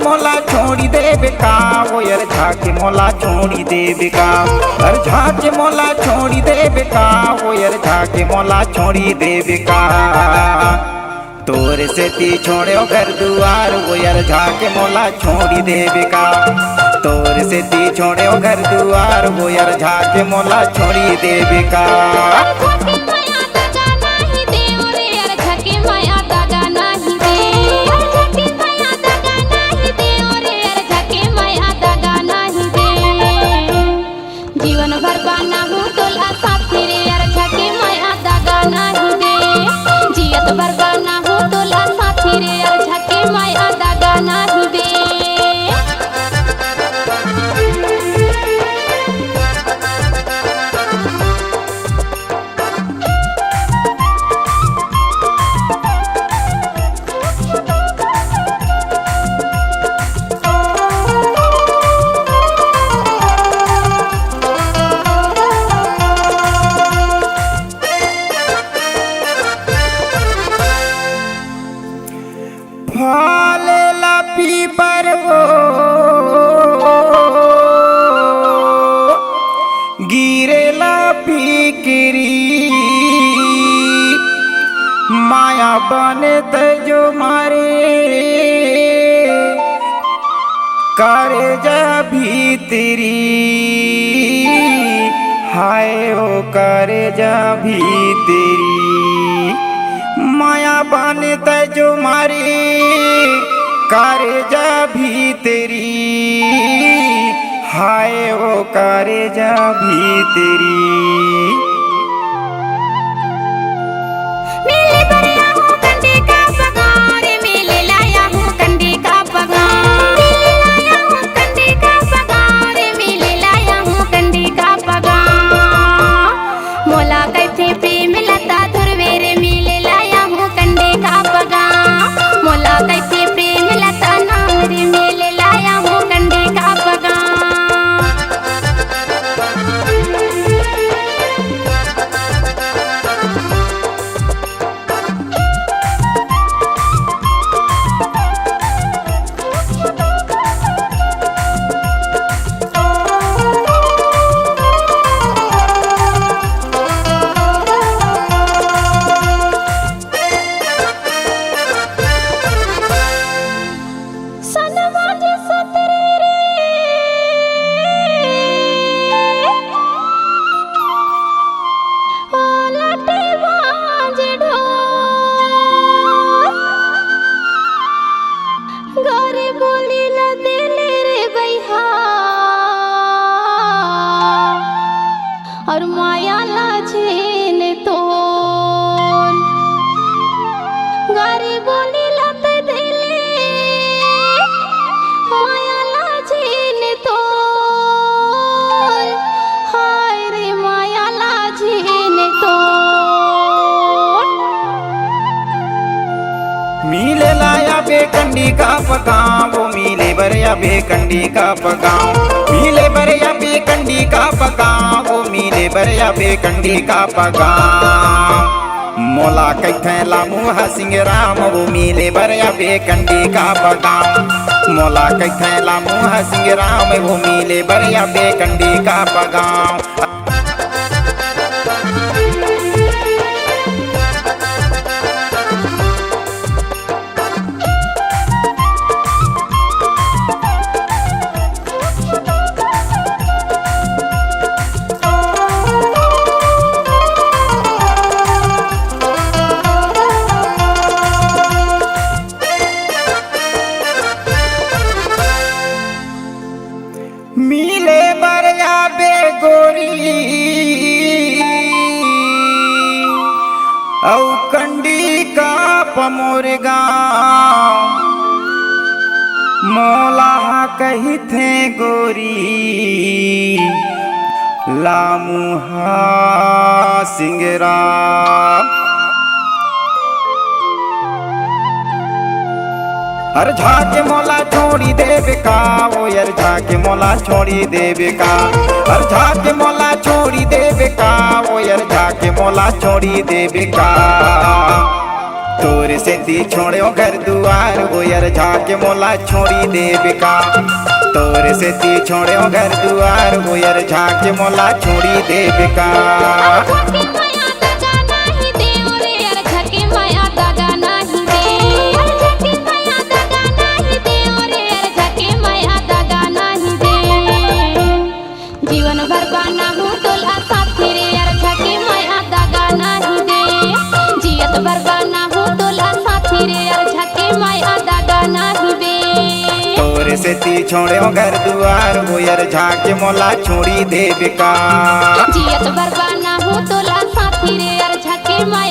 मोला छोड़ी देवे का वो यार झाके मोला छोड़ी देवे का। अर झाके मोला छोड़ी देवे का वो यार झाके मोला छोड़ी देवे का। तोरे से ती छोड़ो घर दुआर वो यार झाके मोला छोड़ी देवे का। तोरे से ती छोड़ो घर दुआर वो यार झाके मोला छोड़ी देवे का। जीवन भर बाना हूँ तोला साथी रे यार झके माया दागा नहीं दे। जियत भर बाना हूँ तोला साथी रे यार झके माया दागा नहीं दे। फालेला पीपर वो गिरेला फिकिरी माया बने जो मारे करे जा भीतरी। हाय ओ करे जा भीतरी माया बने जो मारे करे जा भीतरी। हाय वो करे जा भीतरी। मिले बरिया हूँ कंडी का पगार मिले लाया हूँ कंडी का पगार। मिले लाया हूँ कंडी का पगार मिले लाया हूँ कंडी का पगार। मोला कैसे प्रेम लता धुरवेरे मिले लाया हूँ कंडी का पगार। मोला कैसे प्रेम लता नारे मिले लाया हूँ कंडी का पगार। और माया लाछेन तोर गारी बोली लत दिले माया लाछेन तोर। हाय रे माया लाछेन तोर। मिले लाया बेकंडी का पगाम वो मिले बरिया बेकंडी का पगाम। मिले बरिया बेकंडी का पगाम वो मिले बरिया बेकंडी का पगाम। मोला कैथे लामू हसिंग राम वो मिले बरिया बेकंडी का पगाम। मोला कैथे लामू हसिंग राम वो मिले बरिया बेकंडी का पगाम। मिले बरिया बेगोरी औ कंडी का पमोर गाँव। मोला कही थे गोरी लामुहा सिंगरा। हर झाके मोला छोड़ी देवे का वो यार झाके मोला छोड़ी देवे का। हर झाके मोला छोड़ी देवे का वो यार झाके मोला छोड़ी देवे का। तोर से ती छोड़ो घर दुआर वो यार झाके मोला छोड़ी देवे का। तोर से ती छोड़ो घर दुआर वो यार झाके मोला छोड़ी देवे का। झके माया दगा नाही दे रे यार झके माया दगा नाही दे। झके माया दगा नाही दे रे यार झके माया दगा नाही दे। जीवन भर बाना हूँ तोला साथी रे यार झके माया दगा नाही दे। जियत भर बाना हूँ तोला साथी रे यार झके माया दगा नाही दे। तोर से ती छोड़ो घर दुआर वो यार झाके मोला छोड़ी देवे का। जियत भर बाना हूँ तोला साथी रे यार झके माया